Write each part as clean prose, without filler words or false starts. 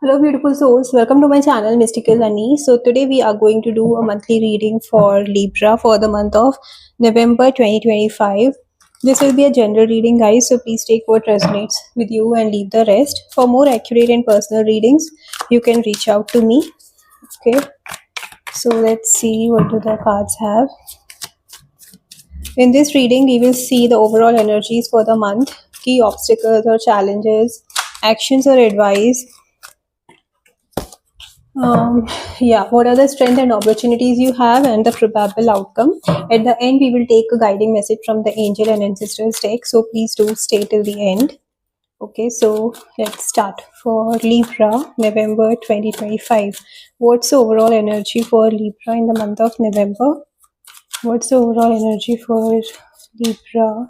Hello, beautiful souls. Welcome to my channel, Mystical Honey. So, today we are going to do a monthly reading for Libra for the month of November 2025. This will be a general reading, guys. So, please take what resonates with you and leave the rest. For more accurate and personal readings, you can reach out to me. Okay. So, let's see what do the cards have. In this reading, we will see the overall energies for the month, key obstacles or challenges, actions or advice. What are the strengths and opportunities you have and the probable outcome. At the end, we will take a guiding message from the angel and ancestors deck. So please do stay till the end. Okay, so let's start. For Libra, November 2025. What's the overall energy for Libra in the month of November? What's the overall energy for Libra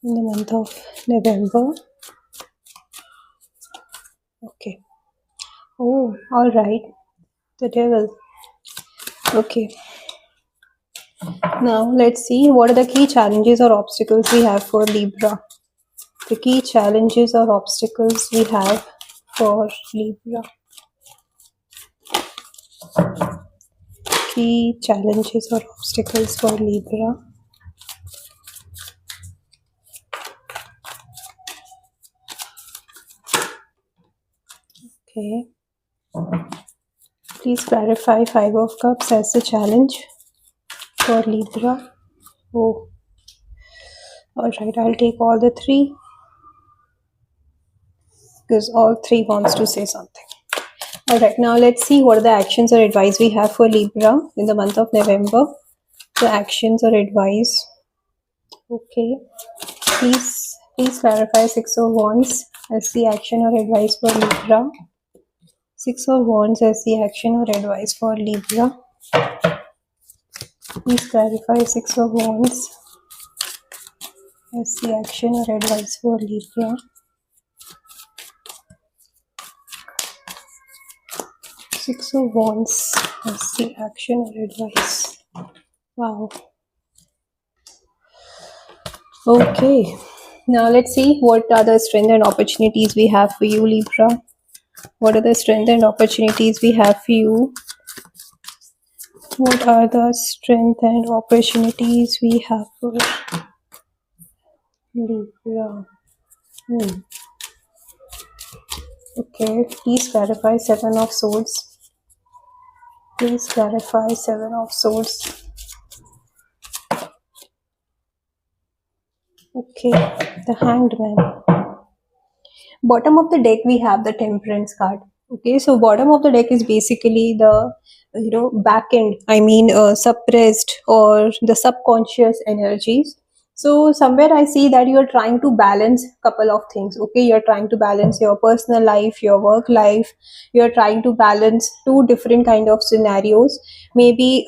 in the month of November? Okay. Oh, all right. The devil. Okay. Now let's see what are the key challenges or obstacles we have for Libra. The key challenges or obstacles we have for Libra. Key challenges or obstacles for Libra. Okay. Please clarify Five of Cups as the challenge for Libra. Oh. Alright, I'll take all the three because all three wants to say something. Alright, now let's see what are the actions or advice we have for Libra in the month of November. The actions or advice. Okay. Please clarify Six of Wands as the action or advice for Libra. Six of Wands as the action or advice for Libra. Please clarify Six of Wands as the action or advice for Libra. Six of Wands as the action or advice. Wow. Okay. Now let's see what are the strengths and opportunities we have for you, Libra. What are the strengths and opportunities we have for you? What are the strengths and opportunities we have for Libra? Okay, please clarify Seven of Swords. Please clarify Seven of Swords. Okay, the Hanged Man. Bottom of the deck we have the Temperance card. Okay, so bottom of the deck is basically the back end, suppressed or the subconscious energies. So somewhere I see that you are trying to balance couple of things. Okay, you're trying to balance your personal life, your work life. You're trying to balance two different kind of scenarios. Maybe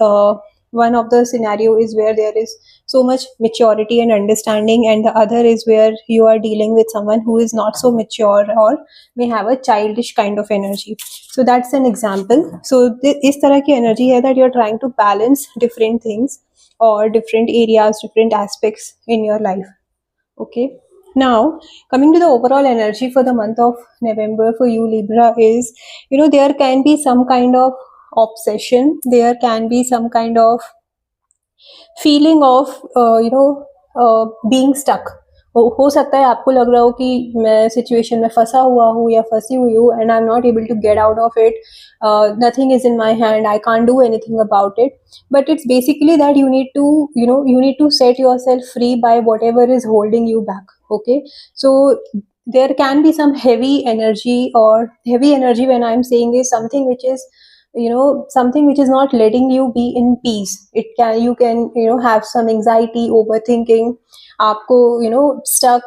one of the scenario is where there is so much maturity and understanding, and the other is where you are dealing with someone who is not so mature or may have a childish kind of energy. So that's an example. So इस तरह की energy है that you're trying to balance different things or different areas, different aspects in your life. Okay. Now coming to the overall energy for the month of November for you, Libra, is there can be some kind of obsession, there can be some kind of feeling of being stuck. हो सकता है आपको लग रहा हो कि मैं situation में फंसा हुआ हूँ या फंसी हुई हूँ and I am not able to get out of it. Nothing is in my hand, I can't do anything about it. But it's basically that you need to set yourself free by whatever is holding you back. Okay, so there can be some heavy energy, or heavy energy when I'm saying is something which is something which is not letting you be in peace. You can have some anxiety, overthinking. आपको stuck,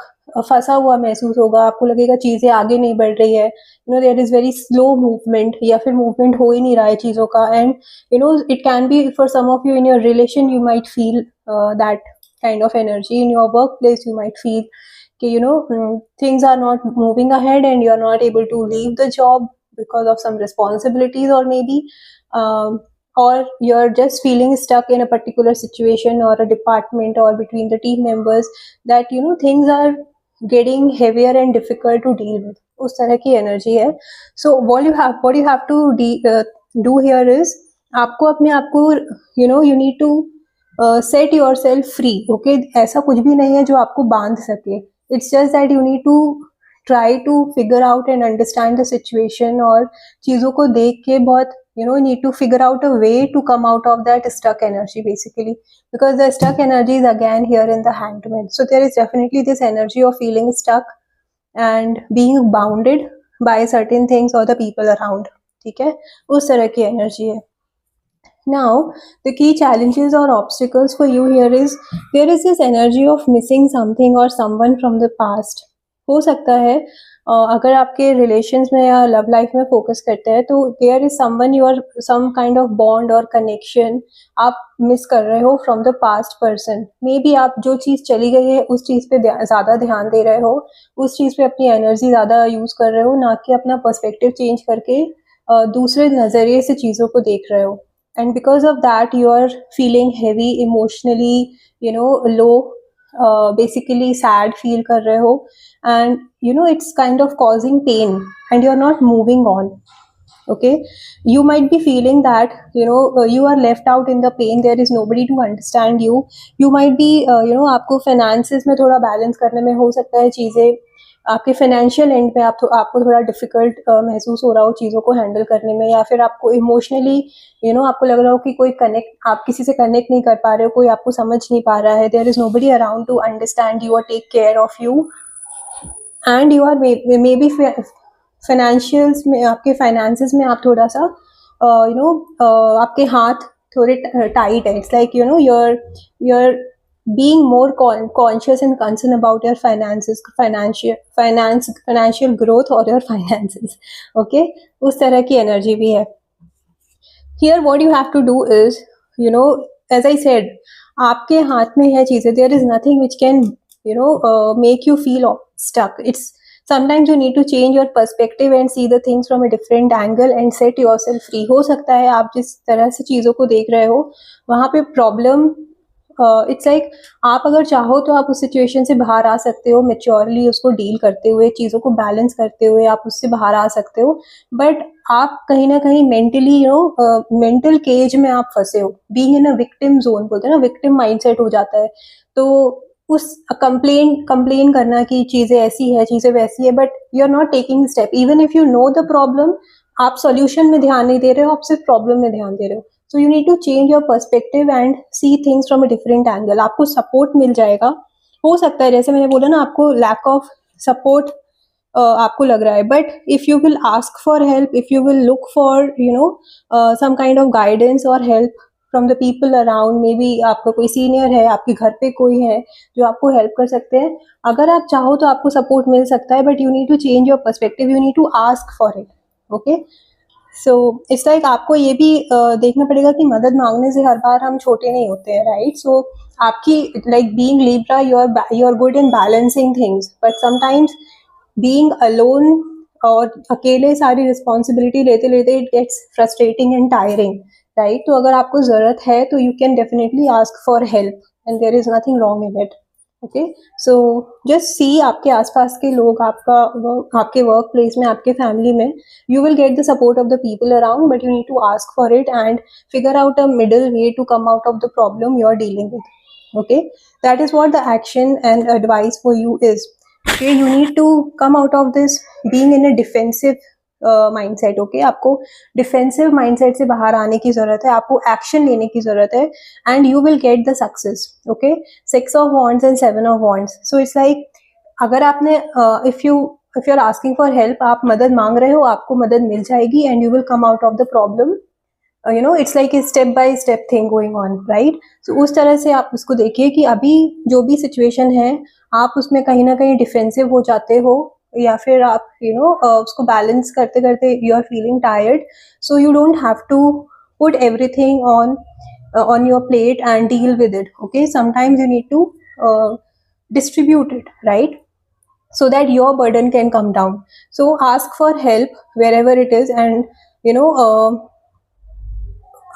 फंसा हुआ महसूस होगा, आपको लगेगा चीजें आगे नहीं बढ़ रही है. There is very slow movement, या फिर मूवमेंट हो ही नहीं रहा है चीजों का. And it can be for some of you in your relation, you might feel that kind of energy. In your workplace you might feel things are not moving ahead and you are not able to leave the job because of some responsibilities, or maybe or you're just feeling stuck in a particular situation or a department or between the team members, that things are getting heavier and difficult to deal with. उस तरह की energy है. सो what you have to do here is, आपको अपने आप को you need to set yourself free. Okay, ऐसा कुछ भी नहीं है जो आपको बांध सके. It's just that you need to try to figure out and understand the situation, और चीज़ों को देख के बहुत need to figure out a way to come out of that stuck energy basically, because the stuck energy is again here in the Hanged Man. So there is definitely this energy of feeling stuck and being bounded by certain things or the people around. ठीक है, उस तरह की energy है. Now, the key challenges or obstacles for you here is, there is this energy of missing something or someone from the past. हो सकता है अगर आपके रिलेशंस में या लव लाइफ में फोकस करते हैं तो there is someone you are some kind of bond और कनेक्शन आप मिस कर रहे हो from the past person. Maybe आप जो चीज़ चली गई है उस चीज़ पे ज़्यादा ध्यान दे रहे हो, उस चीज़ पे अपनी एनर्जी ज़्यादा यूज़ कर रहे हो, ना कि अपना पर्सपेक्टिव चेंज करके दूसरे नज़रिए से चीज़ों को देख रहे हो. And because of that you are feeling heavy emotionally, low, basically sad feel कर रहे हो, and it's kind of causing pain and you're not moving on. Okay, you might be feeling that you are left out in the pain, there is nobody to understand you. You might be आपको finances में थोड़ा balance करने में हो सकता है चीज़ें, आपके फाइनेंशियल एंड पे आपको थोड़ा डिफिकल्ट महसूस हो रहा हो चीज़ों को हैंडल करने में, या फिर आपको इमोशनली आपको लग रहा हो कि कोई आप किसी से कनेक्ट नहीं कर पा रहे हो, कोई आपको समझ नहीं पा रहा है, there is nobody around to understand you और take care of you, and you are maybe financials में, आपके फाइनेंसेस में आप थोड़ा सा आपके हाथ थोड़े टाइट है. It's like you're being more conscious and concerned about your financial growth or your finances. Okay, उस तरह की एनर्जी भी है. Here what you have to do is, as I said, आपके हाथ में है चीज़ें. there is nothing which can make you feel stuck. It's sometimes you need to change your perspective and see the things from a different angle and set yourself free. हो सकता है आप जिस तरह से चीज़ों को देख रहे हो वहाँ पे प्रॉब्लम, इट्स लाइक आप अगर चाहो तो आप उस सिचुएशन से बाहर आ सकते हो, मेच्योरली उसको डील करते हुए, चीज़ों को बैलेंस करते हुए आप उससे बाहर आ सकते हो. बट आप कहीं ना कहीं मेंटली मेंटल केज में आप फंसे हो, being in a victim zone बोलते हैं ना, विक्टिम माइंडसेट हो जाता है. तो उस कंप्लेन करना कि चीज़ें ऐसी है, चीज़ें वैसी है, but you are not taking step. Even if you know the problem, आप सॉल्यूशन में ध्यान नहीं दे रहे हो, आप सिर्फ प्रॉब्लम में ध्यान दे रहे हो. So you need to change your perspective and see things from a different angle. आपको support मिल जाएगा. हो सकता है जैसे मैंने बोला ना, आपको lack of support आपको लग रहा है, but if you will ask for help, if you will look for some kind of guidance or help from the people around, maybe आपका कोई senior है, आपके घर पे कोई है जो आपको help कर सकते हैं, अगर आप चाहो तो आपको support मिल सकता है, but you need to change your perspective, you need to ask for it. Okay, so it's like आपको ये भी देखना पड़ेगा कि मदद मांगने से हर बार हम छोटे नहीं होते हैं, राइट. सो आपकी like being Libra, you are good in balancing things, but sometimes being alone और अकेले सारी रिस्पॉन्सिबिलिटी लेते लेते it gets frustrating and tiring, right. तो अगर आपको ज़रूरत है तो you can definitely ask for help and there is nothing wrong in it. Okay, so just see आपके आसपास के लोग, आपके वर्क प्लेस में, आपके फैमिली में, you will get the support of the people around, but you need to ask for it and figure out a middle way to come out of the problem you are dealing with. Okay, that is what the action and advice for you is. Okay, you need to come out of this being in a defensive mindset. Okay, आपको defensive mindset से बाहर आने की जरूरत है, आपको action लेने की जरूरत है, and you will get the success. Okay, 6 of wands and 7 of wands. So it's like अगर आपने if you are asking for help, आप मदद मांग रहे हो, आपको मदद मिल जाएगी, and you will come out of the problem. It's like a step by step thing going on, right? So उस तरह से आप उसको देखिए कि अभी जो भी सिचुएशन है आप उसमें कहीं ना कहीं डिफेंसिव हो जाते हो, या फिर आप उसको बैलेंस करते करते you are feeling tired. So you don't have to put everything on your plate and deal with it. Okay, sometimes you need to distribute it, right, so that your burden can come down. So ask for help wherever it is, and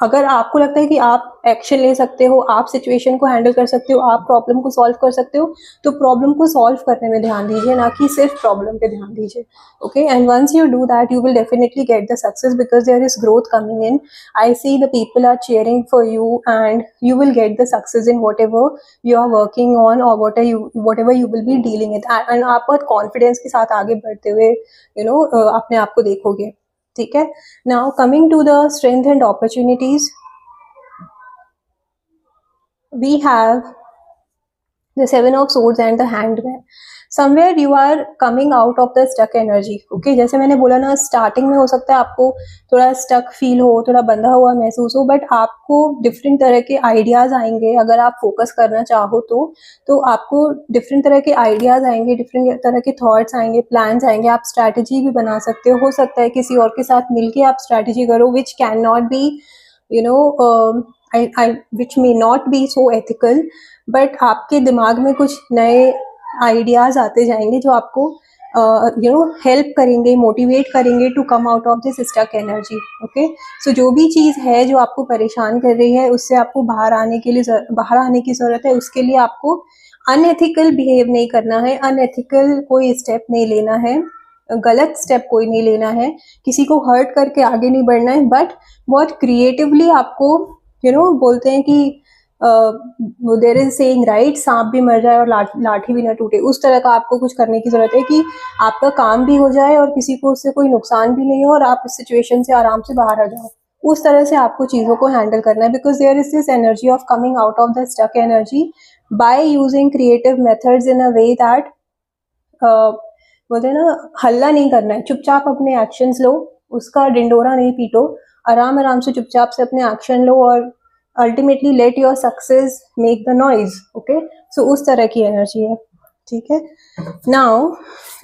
अगर आपको लगता है कि आप action ले सकते हो, आप सिचुएशन को हैंडल कर सकते हो, आप प्रॉब्लम को सॉल्व कर सकते हो, तो प्रॉब्लम को सॉल्व करने में ध्यान दीजिए, ना कि सिर्फ प्रॉब्लम पे ध्यान दीजिए. Okay, and once you do that you will definitely get the success because there is growth coming in. I see the people are cheering for you and you will get the success in whatever you are working on or whatever you will be dealing with. and आप बहुत confidence के साथ आगे बढ़ते हुए अपने आप को देखोगे. ठीक है. Now coming to the strength and opportunities, we have the seven of swords and the hanged man. somewhere you are coming out of the stuck energy. okay, जैसे मैंने बोला ना, स्टार्टिंग में हो सकता है आपको थोड़ा स्टक फील हो, थोड़ा बंधा हुआ महसूस हो, बट आपको डिफरेंट तरह के आइडियाज आएंगे अगर आप फोकस करना चाहो तो आपको डिफरेंट तरह के आइडियाज आएंगे, डिफरेंट तरह के थॉट्स आएंगे, प्लान्स आएंगे. आप स्ट्रैटेजी भी बना सकते हो सकता है किसी और के साथ मिलके आप स्ट्रैटेजी करो which can not be which may not be so ethical, but आपके दिमाग में कुछ नए आइडियाज आते जाएंगे जो आपको हेल्प करेंगे, मोटिवेट करेंगे to come out of this stuck energy. Okay, so जो भी चीज़ है जो आपको परेशान कर रही है उससे आपको बाहर आने की ज़रूरत है. उसके लिए आपको अनएथिकल बिहेव नहीं करना है, अनएथिकल कोई स्टेप नहीं लेना है, गलत स्टेप कोई नहीं लेना है, किसी को हर्ट करके आगे नहीं बढ़ना है, बट बहुत क्रिएटिवली आपको बोलते हैं कि देयर इज सेइंग राइट, सांप भी मर जाए और लाठी भी ना टूटे. उस तरह का आपको कुछ करने की जरूरत है कि आपका काम भी हो जाए और किसी को उससे कोई नुकसान भी नहीं हो और आप इस सिचुएशन से आराम से बाहर आ जाओ. उस तरह से आपको चीज़ों को हैंडल करना है because there is this energy of coming out of the stuck energy by using creative methods in a way that बोलते हैं ना, हल्ला नहीं करना है, चुपचाप अपने एक्शंस लो, उसका डिंडोरा नहीं पीटो, आराम आराम से चुपचाप से अपने एक्शन लो और ultimately let your success make the noise. Okay, so उस तरह की एनर्जी है. ठीक है. Now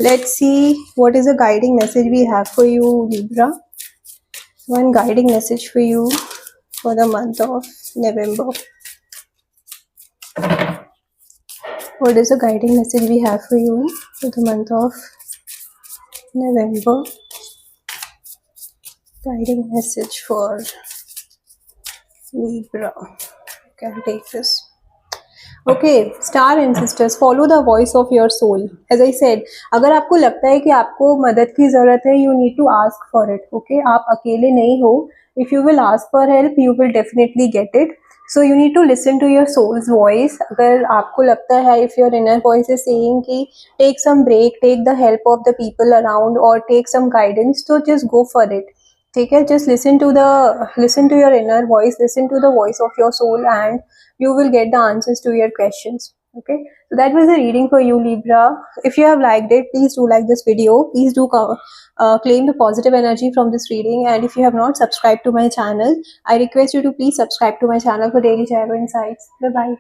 let's see what is a guiding message we have for you Libra. One guiding message for you for the month of November. What is the guiding message we have for you for the month of November? Guiding message for Libra. Okay, I'll take this. Okay, star ancestors, follow the voice of your soul. As I said, अगर आपको लगता है कि आपको मदद की ज़रूरत है, you need to ask for it. Okay, आप अकेले नहीं हो. If you will ask for help, you will definitely get it. So you need to listen to your soul's voice. अगर आपको लगता है, if your inner voice is saying कि take some break, take the help of the people around or take some guidance, so just go for it. ठीक है, just listen to your inner voice, listen to the voice of your soul and you will get the answers to your questions. Okay, so that was the reading for you Libra. If you have liked it, please do like this video, please do claim the positive energy from this reading, and if you have not subscribed to my channel, I request you to please subscribe to my channel for daily tarot insights. Bye bye.